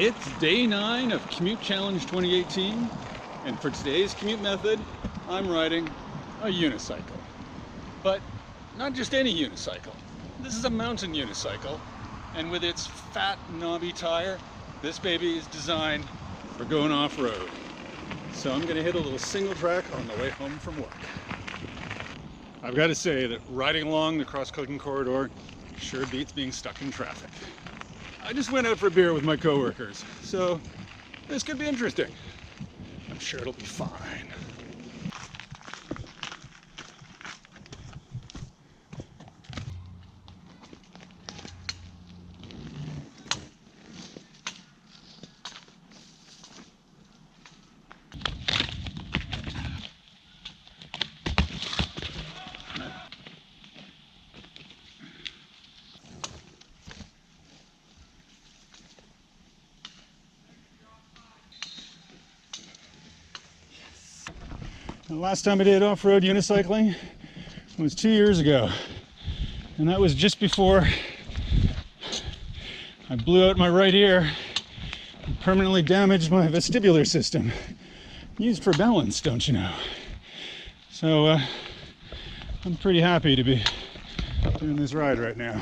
It's day 9 of Commute Challenge 2018, and for today's commute method, I'm riding a unicycle. But not just any unicycle. This is a mountain unicycle, and with its fat, knobby tire, this baby is designed for going off-road. So I'm gonna hit a little single track on the way home from work. I've got to say that riding along the Cross Kirkland Corridor sure beats being stuck in traffic. I just went out for a beer with my coworkers, so this could be interesting. I'm sure it'll be fine. The last time I did off-road unicycling was 2 years ago, and that was just before I blew out my right ear and permanently damaged my vestibular system, used for balance, don't you know. So I'm pretty happy to be doing this ride right now.